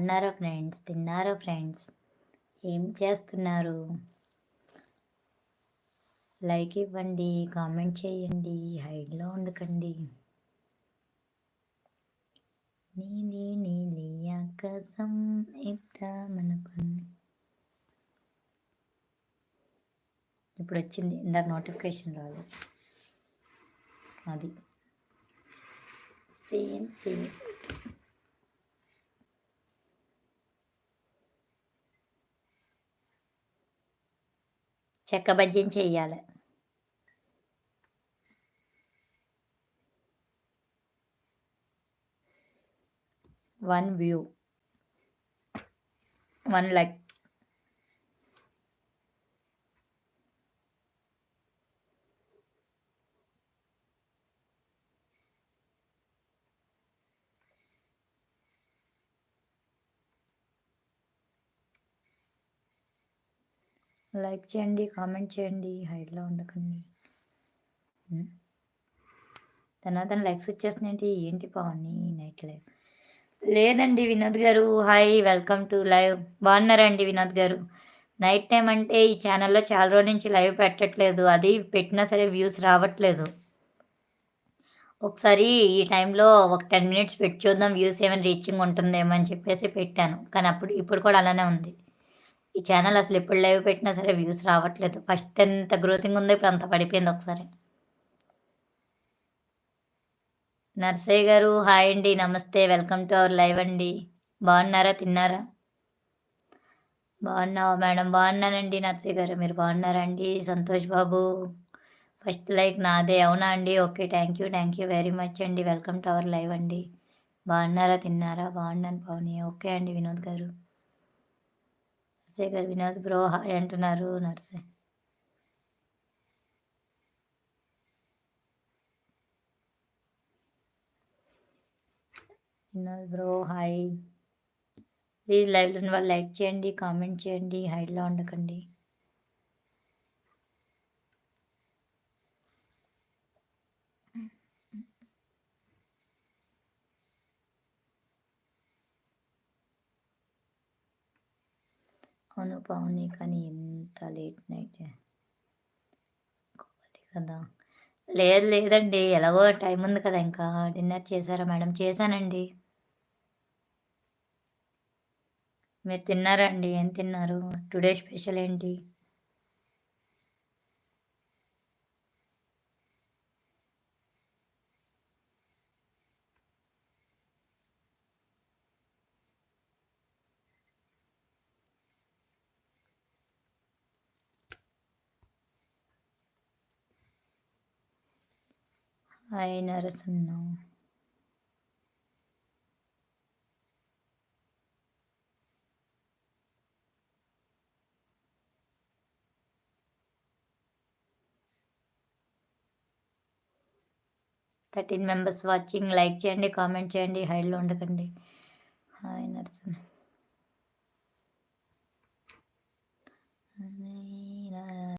బాగున్నారా ఫ్రెండ్స్? తిన్నారా ఫ్రెండ్స్? ఏం చేస్తున్నారు? లైక్ ఇవ్వండి, కామెంట్ చేయండి, హైడ్లో ఉండకండి. నీలి నీలి ఆకాశం ఇద్దామనుకుంది. ఇప్పుడు వచ్చింది, ఇందాక నోటిఫికేషన్ రాదు. అది సేమ్ సేమ్. చెక్క బజ్జీని చెయ్యాలి. One view, 1 like. లైక్ చేయండి, కామెంట్ చేయండి, హైడ్లో ఉండకండి. తన లైక్స్ వచ్చేస్తున్నాయండి. ఏంటి పావని నైట్ లైవ్? లేదండి వినోద్ గారు, హాయ్, వెల్కమ్ టు లైవ్. బాగున్నారండి వినోద్ గారు? నైట్ టైం అంటే ఈ ఛానల్లో చాలా రోజుల నుంచి లైవ్ పెట్టట్లేదు. అది పెట్టినా సరే వ్యూస్ రావట్లేదు. ఒకసారి ఈ టైంలో ఒక 10 మినిట్స్ పెట్టి చూద్దాం, వ్యూస్ ఏమైనా రీచింగ్ ఉంటుందేమో అని చెప్పేసి పెట్టాను. కానీ ఇప్పుడు కూడా అలానే ఉంది. ఈ ఛానల్ అసలు ఎప్పుడు లైవ్ పెట్టినా సరే వ్యూస్ రావట్లేదు. ఫస్ట్ ఎంత గ్రోతింగ్ ఉందో ఇప్పుడు అంత పడిపోయింది ఒకసారి. నర్సయ్య గారు హాయ్ అండి, నమస్తే, వెల్కమ్ టు అవర్ లైవ్ అండి. బాగున్నారా? తిన్నారా? బాగున్నావా మేడం? బాగున్నానండి నర్సయ్య గారు, మీరు బాగున్నారా అండి? సంతోష్ బాబు ఫస్ట్ లైక్ నాదే, అవునా అండి? Okay, thank you very much అండి. వెల్కమ్ టు అవర్ లైవ్ అండి. బాగున్నారా? తిన్నారా? బాగున్నాను పవని. ఓకే అండి వినోద్ గారు. నర్సయ్య గారు, వినోద్ బ్రో హాయ్ అంటున్నారు. Narsaiah Vinod bro hi. Please లైవ్లో ఉన్న వాళ్ళు లైక్ చేయండి, కామెంట్ చేయండి, హైడ్లో ఉండకండి. అవును పావుని, కానీ ఎంత లేట్ నైట్ కదా. లేదండి, ఎలాగో టైం ఉంది కదా. ఇంకా డిన్నర్ చేశారా మేడం? చేశానండి. మీరు తిన్నారా అండి? ఏం తిన్నారు? టుడే స్పెషల్ ఏంటి? Hi Narasanna. Thirteen members watching. Like చేయండి, కామెంట్ చేయండి, హైడ్లో ఉండకండి. హాయ్ నరసన్న.